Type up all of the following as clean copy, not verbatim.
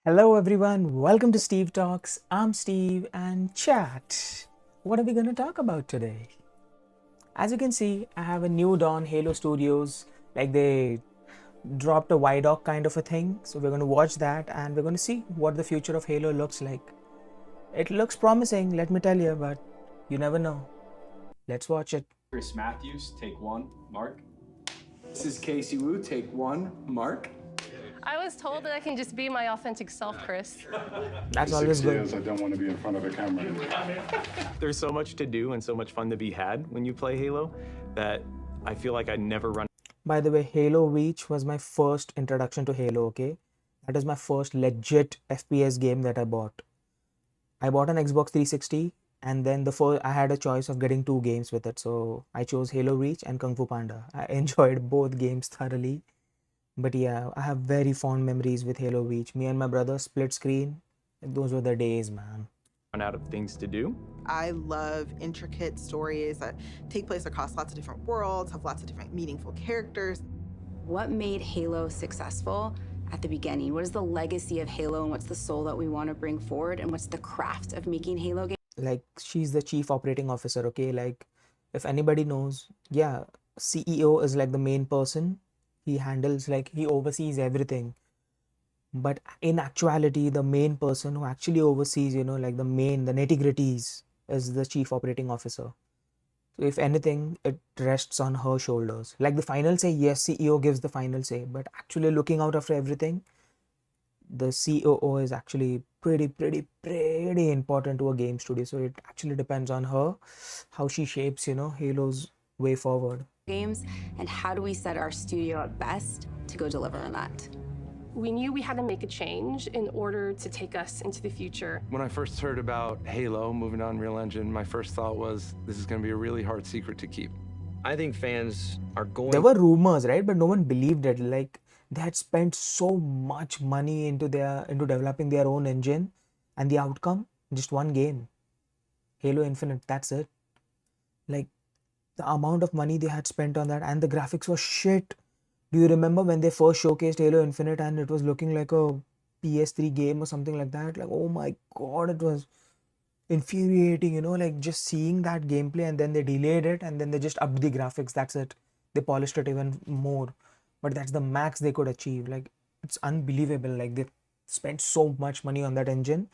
Hello everyone, welcome to Steve Talks. I'm Steve and chat. What are we going to talk about today? As you can see, I have a new Dawn Halo Studios, like they dropped a YDoc kind of a thing. So we're going to watch that and we're going to see what the future of Halo looks like. It looks promising, let me tell you, but you never know. Let's watch it. Chris Matthews, take one. Mark. This is Casey Wu, take one. Mark. I was told that I can just be my authentic self, Chris. That's For always 6 good. years, I don't want to be in front of a camera. There's so much to do and so much fun to be had when you play Halo that I feel like I never run By the way, Halo Reach was my first introduction to Halo, okay? That is my first legit FPS game that I bought. I bought an Xbox 360 and then the first I had a choice of getting two games with it. So I chose Halo Reach and Kung Fu Panda. I enjoyed both games thoroughly. But yeah, I have very fond memories with Halo Reach. Me and my brother split screen. Those were the days, man. out of things to do. I love intricate stories that take place across lots of different worlds, have lots of different meaningful characters. What made Halo successful at the beginning? What is the legacy of Halo and what's the soul that we want to bring forward and what's the craft of making Halo games? Like, she's the chief operating officer, okay? Like, if anybody knows, yeah, CEO is like the main person. He handles, like, he oversees everything. But in actuality, the main person who actually oversees, like the nitty-gritties is the chief operating officer. So if anything, it rests on her shoulders. Like the final say, yes, CEO gives the final say, but actually looking out after everything, the COO is actually pretty important to a game studio. So it actually depends on her, how she shapes, Halo's way forward. Games and how do we set our studio up best to go deliver on that? We knew we had to make a change in order to take us into the future. When I first heard about Halo moving on Unreal Engine, my first thought was this is going to be a really hard secret to keep. I think fans are going. There were rumors, right? But no one believed it. Like they had spent so much money into developing their own engine, and the outcome, just one game. Halo Infinite, that's it. Like the amount of money they had spent on that, and the graphics were shit. Do you remember when they first showcased Halo Infinite and it was looking like a PS3 game or something like that? Like, oh my god, it was infuriating, like just seeing that gameplay, and then they delayed it and then they just upped the graphics. That's it. They polished it even more. But that's the max they could achieve. Like, it's unbelievable. Like, they spent so much money on that engine,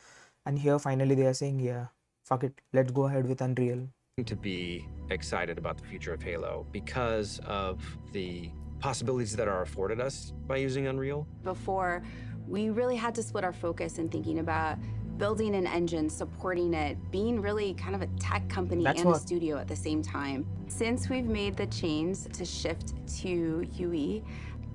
and here finally they are saying, yeah, fuck it, let's go ahead with Unreal. To be excited about the future of Halo because of the possibilities that are afforded us by using Unreal. Before, we really had to split our focus in thinking about building an engine, supporting it, being really kind of a tech company That's and a what- studio at the same time. Since we've made the change to shift to UE,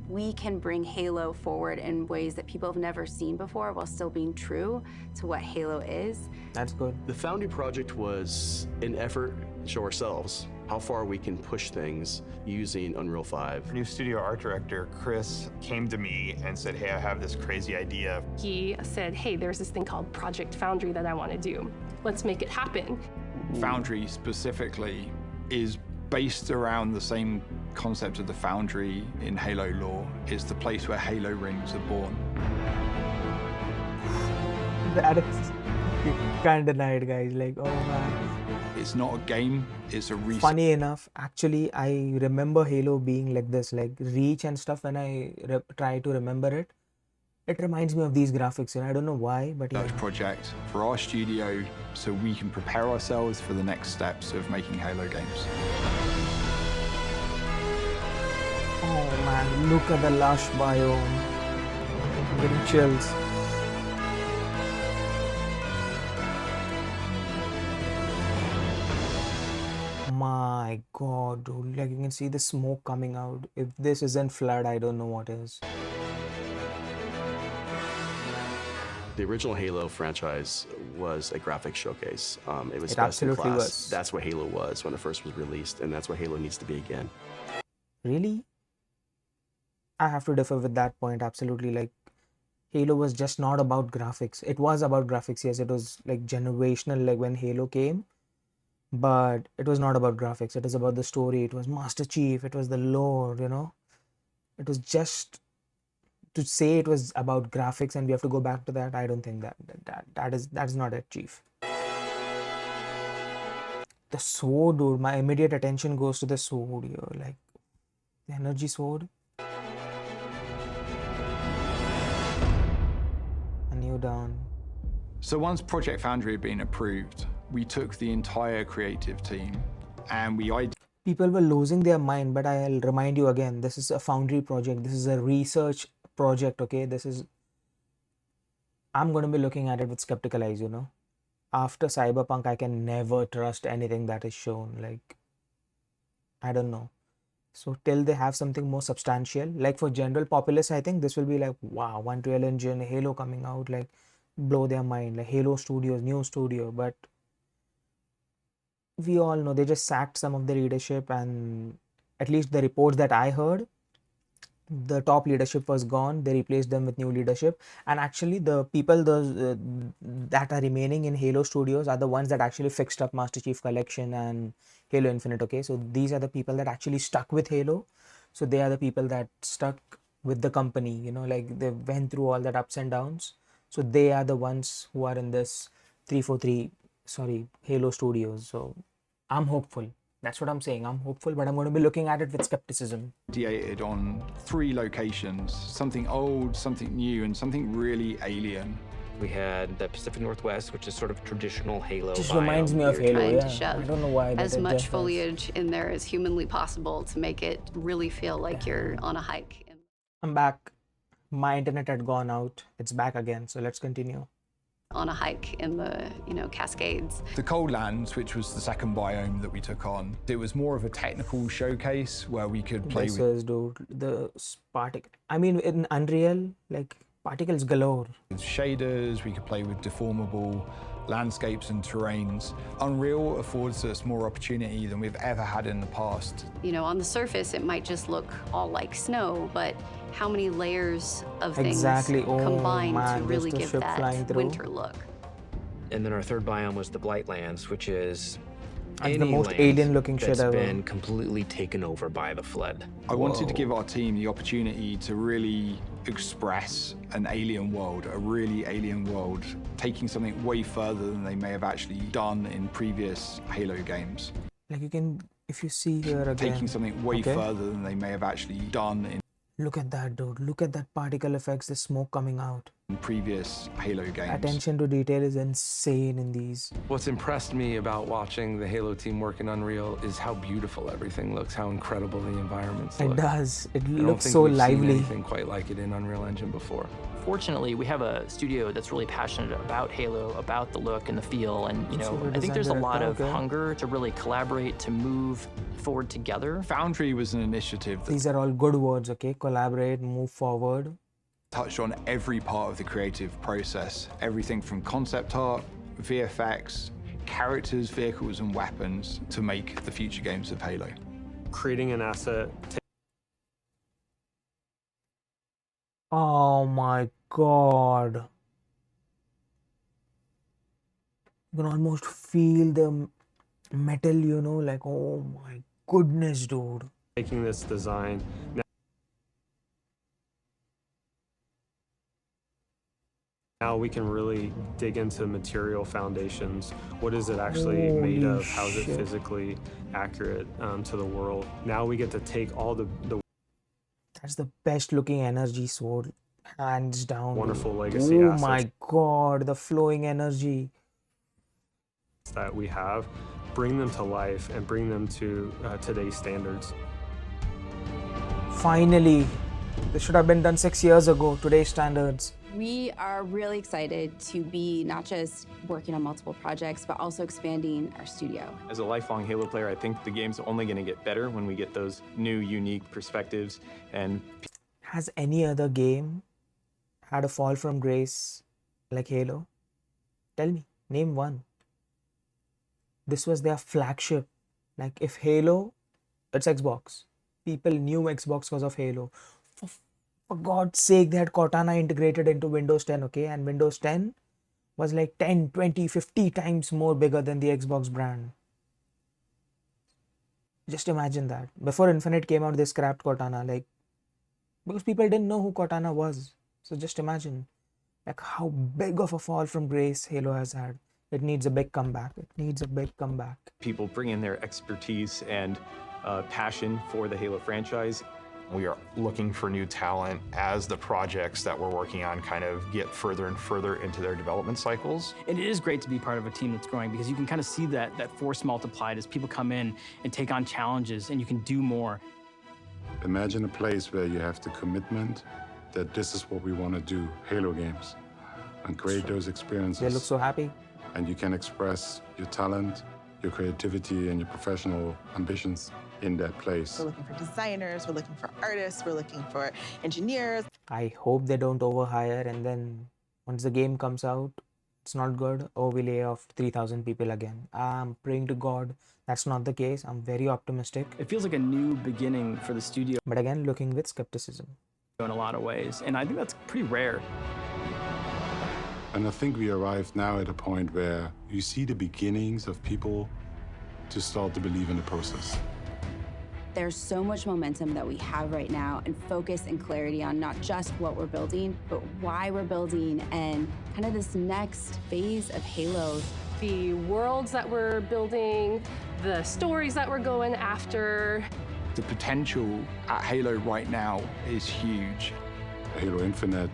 we can bring Halo forward in ways that people have never seen before while still being true to what Halo is. That's good. The Foundry project was an effort to show ourselves how far we can push things using Unreal 5. New studio art director Chris came to me and said, hey, I have this crazy idea. He said, hey, there's this thing called Project Foundry that I want to do. Let's make it happen. Foundry specifically is based around the same concept of the Foundry in Halo lore. It's the place where Halo rings are born. That is, you can't deny it, guys. Like, oh man. It's not a game, it's a reset. Funny enough, actually, I remember Halo being like this, like Reach and stuff. When I try to remember it, it reminds me of these graphics. I don't know why, but yeah. Project for our studio so we can prepare ourselves for the next steps of making Halo games. Oh man, look at the lush biome. I'm getting chills. My god, dude, like you can see the smoke coming out. If this isn't flood, I don't know what is. The original Halo franchise was a graphics showcase. It was It best in absolutely class. was. That's what Halo was when it first was released, and that's what Halo needs to be again. Really? I have to differ with that point, absolutely. Like, Halo was just not about graphics. It was about graphics, yes, it was like generational, like when Halo came. But it was not about graphics. It was about the story. It was Master Chief. It was the lore, It was just to say it was about graphics and we have to go back to that, I don't think that is not it, chief. The sword, dude, my immediate attention goes to the sword here, like the energy sword. A new dawn. So once Project Foundry had been approved, we took the entire creative team and People were losing their mind, but I'll remind you again, this is a Foundry project. This is a research project, okay? I'm going to be looking at it with skeptical eyes, you know? After Cyberpunk, I can never trust anything that is shown. Like, I don't know. So till they have something more substantial, like for general populace, I think this will be like, wow, Unreal Engine, Halo coming out, like blow their mind, like Halo Studios, new studio. But we all know they just sacked some of the leadership, and at least the reports that I heard, the top leadership was gone. They replaced them with new leadership, and actually the people that are remaining in Halo Studios are the ones that actually fixed up Master Chief Collection and Halo Infinite. Okay, so these are the people that actually stuck with Halo. So they are the people that stuck with the company, you know, like they went through all that ups and downs. So they are the ones who are in this 343 Halo Studios. So I'm hopeful. That's what I'm saying. I'm hopeful, but I'm going to be looking at it with skepticism. ideated on 3 locations, something old, something new, and something really alien. We had the Pacific Northwest, which is sort of traditional Halo. Just reminds me of We were Halo, trying to yeah. shove I don't know why. as but it much just does. foliage in there as humanly possible to make it really feel like you're on a hike. I'm back. My internet had gone out. It's back again. So let's continue. On a hike in the, Cascades. The Cold Lands, which was the second biome that we took on, it was more of a technical showcase where we could play This with is, dude, the particle. I mean, in Unreal, like particles galore. shaders, we could play with deformable landscapes and terrains. Unreal affords us more opportunity than we've ever had in the past. On the surface, it might just look all like snow, but how many layers of things Exactly. Oh, combine man, to just really the give ship flying that through. winter look? And then our third biome was the Blightlands, which is That's the any most land alien-looking shit that's ever. been completely taken over by the flood. I wanted to give our team the opportunity to really express an alien world, a really alien world, taking something way further than they may have actually done in previous Halo games. Like you can, if you see here again. Taking something way okay? further than they may have actually done in Look at that, dude. Look at that particle effects, the smoke coming out. previous Halo games. Attention to detail is insane in these. What's impressed me about watching the Halo team work in Unreal is how beautiful everything looks, how incredible the environments look. It does. It I don't looks think so we've seen lively. anything quite like it in Unreal Engine before. Fortunately, we have a studio that's really passionate about Halo, about the look and the feel, and I think there's a lot of hunger to really collaborate, to move forward together. Foundry was an initiative that These are all good words, okay? Collaborate, move forward. touched on every part of the creative process, everything from concept art, VFX, characters, vehicles, and weapons to make the future games of Halo. Creating an asset Oh my god. You can almost feel the metal, like, oh my goodness, dude. taking this design. Now we can really dig into material foundations. What is it actually made Holy of? How is it shit. physically accurate to the world? Now we get to take all the That's the best looking energy sword, hands down. wonderful dude. legacy Oh assets my god, the flowing energy. that we have, bring them to life and bring them to today's standards. Finally, this should have been done 6 years ago, today's standards. We are really excited to be not just working on multiple projects, but also expanding our studio. As a lifelong Halo player, I think the game's only going to get better when we get those new, unique perspectives. And Has any other game had a fall from grace like Halo? Tell me, name one. This was their flagship. Like if Halo, it's Xbox. People knew Xbox because of Halo. For God's sake, they had Cortana integrated into Windows 10, okay? And Windows 10 was like 10, 20, 50 times more bigger than the Xbox brand. Just imagine that. Before Infinite came out, they scrapped Cortana. Like, because people didn't know who Cortana was. So just imagine like how big of a fall from grace Halo has had. It needs a big comeback. It needs a big comeback. People bring in their expertise and passion for the Halo franchise. We are looking for new talent as the projects that we're working on kind of get further and further into their development cycles. And it is great to be part of a team that's growing because you can kind of see that force multiplied as people come in and take on challenges and you can do more. Imagine a place where you have the commitment that this is what we want to do, Halo games, and create those experiences. They look so happy. And you can express your talent, your creativity, and your professional ambitions in that place. We're looking for designers, we're looking for artists, we're looking for engineers. I hope they don't overhire and then once the game comes out, it's not good. Oh, we lay off 3,000 people again. I'm praying to God that's not the case. I'm very optimistic. It feels like a new beginning for the studio. But again, looking with skepticism. In a lot of ways. And I think that's pretty rare. And I think we arrived now at a point where you see the beginnings of people to start to believe in the process. There's so much momentum that we have right now and focus and clarity on not just what we're building, but why we're building and kind of this next phase of Halo. The worlds that we're building, the stories that we're going after. The potential at Halo right now is huge. Halo Infinite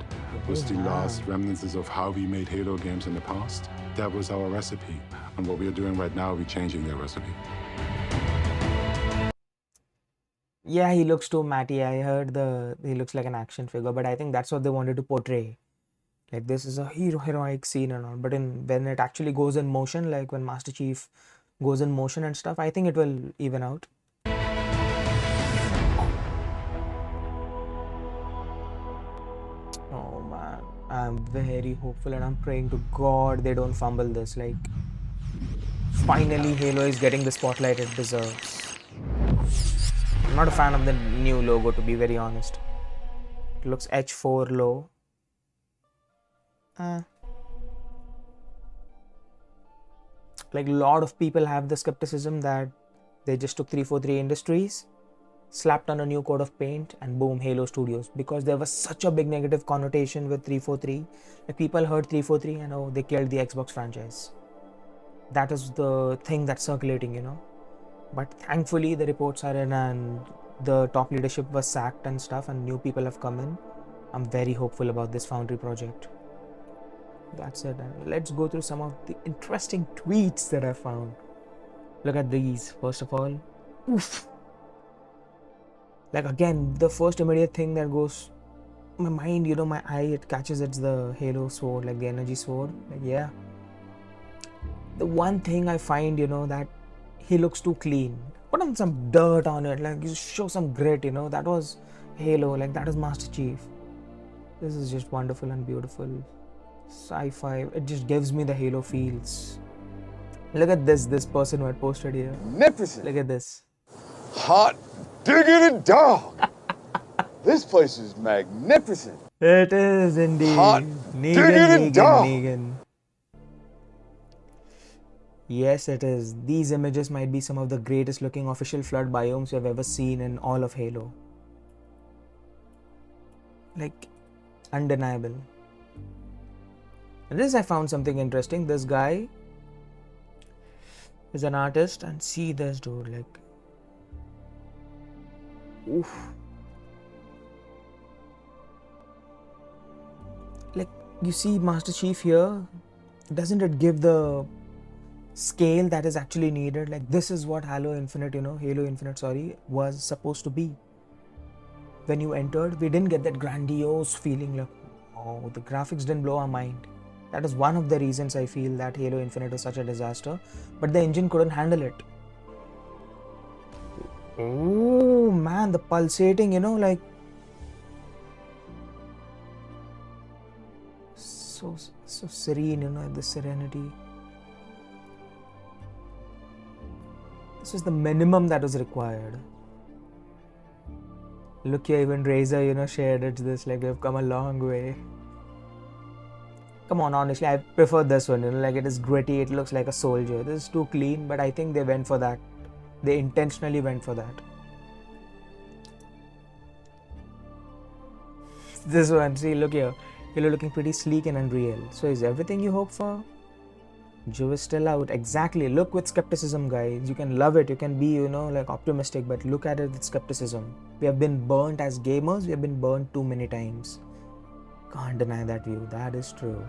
was the last remnants of how we made Halo games in the past. That was our recipe. And what we are doing right now, we're changing that recipe. Yeah, he looks too matty. I heard he looks like an action figure, but I think that's what they wanted to portray. Like this is a heroic scene and all, but when it actually goes in motion, like when Master Chief goes in motion and stuff, I think it will even out. Oh man, I'm very hopeful and I'm praying to God they don't fumble this. Like, finally Halo is getting the spotlight it deserves. I'm not a fan of the new logo, to be very honest. It looks H4 low. Like a lot of people have the skepticism that they just took 343 Industries, slapped on a new coat of paint, and boom, Halo Studios. Because there was such a big negative connotation with 343. Like people heard 343 and oh, they killed the Xbox franchise. That is the thing that's circulating, you know. But thankfully the reports are in and the top leadership was sacked and stuff and new people have come in. I'm very hopeful about this Foundry project. That's it. And let's go through some of the interesting tweets that I found. Look at these. First of all, oof. Like again, the first immediate thing that goes my mind, you know, my eye, it catches, it's the Halo sword, like the energy sword. Like yeah. The one thing I find, you know, that he looks too clean. Put on some dirt on it, like you show some grit, you know. That was Halo, like that is Master Chief. This is just wonderful and beautiful. Sci-fi, it just gives me the Halo feels. Look at this person who had posted here. Magnificent. Look at this. Hot diggity dog. This place is magnificent. It is indeed. Hot diggity dog. Negan. Yes, it is. These images might be some of the greatest looking official flood biomes you have ever seen in all of Halo. Like, undeniable. And this I found something interesting. This guy is an artist and see this dude, like, oof. Like, you see Master Chief here, doesn't it give the scale that is actually needed? Like, this is what Halo Infinite, sorry, was supposed to be. When you entered, we didn't get that grandiose feeling like, oh, the graphics didn't blow our mind. That is one of the reasons I feel that Halo Infinite was such a disaster, but the engine couldn't handle it. Oh man, the pulsating, you know, like, so serene, you know, the serenity. This is the minimum that was required. Look here, even Razer, you know, shared it. This, like, we've come a long way. Come on, honestly, I prefer this one, you know, like it is gritty, it looks like a soldier. This is too clean, but I think they went for that. They intentionally went for that. This one, see, look here. Halo looking pretty sleek and unreal. So is everything you hope for? Joe is still out. Exactly. Look with skepticism, guys. You can love it. You can be, like optimistic, but look at it with skepticism. We have been burnt as gamers. We have been burnt too many times. Can't deny that view. That is true.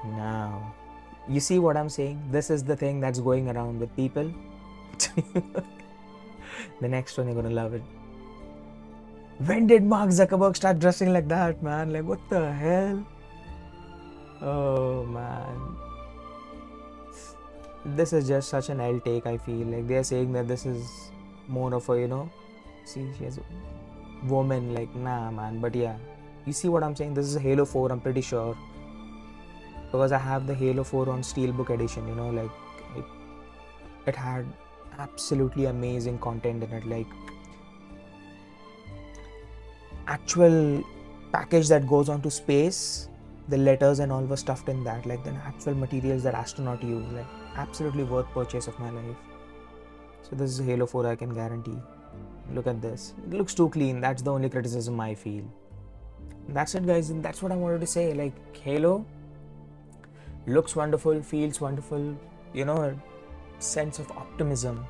Now, you see what I'm saying? This is the thing that's going around with people. The next one, you're gonna love it. When did Mark Zuckerberg start dressing like that, man? Like, what the hell? Oh, man. This is just such an L take, I feel. Like, they're saying that this is more of a, see, she has a woman. Like, nah, man. But yeah, you see what I'm saying? This is Halo 4, I'm pretty sure. Because I have the Halo 4 on Steelbook edition, like, it had absolutely amazing content in it. Like, actual package that goes onto space, the letters and all were stuffed in that, like the actual materials that astronaut use. Like, absolutely worth purchase of my life. So this is Halo 4, I can guarantee. Look at this. It looks too clean. That's the only criticism I feel. And that's it, guys. And that's what I wanted to say. Like, Halo looks wonderful, feels wonderful, a sense of optimism.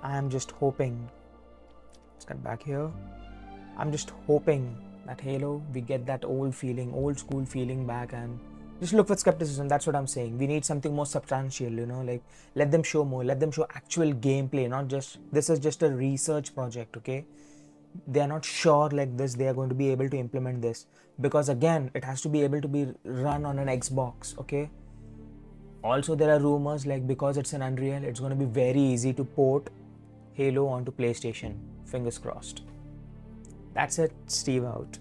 I am just hoping. Let's get back here. I'm just hoping that Halo, we get that old feeling, old school feeling back, and just look with skepticism. That's what I'm saying. We need something more substantial, like let them show more, let them show actual gameplay, not just, this is just a research project, okay? They are not sure like this, they are going to be able to implement this. Because again, it has to be able to be run on an Xbox, okay? Also, there are rumors like because it's an Unreal, it's going to be very easy to port Halo onto PlayStation. Fingers crossed. That's it. Steve out.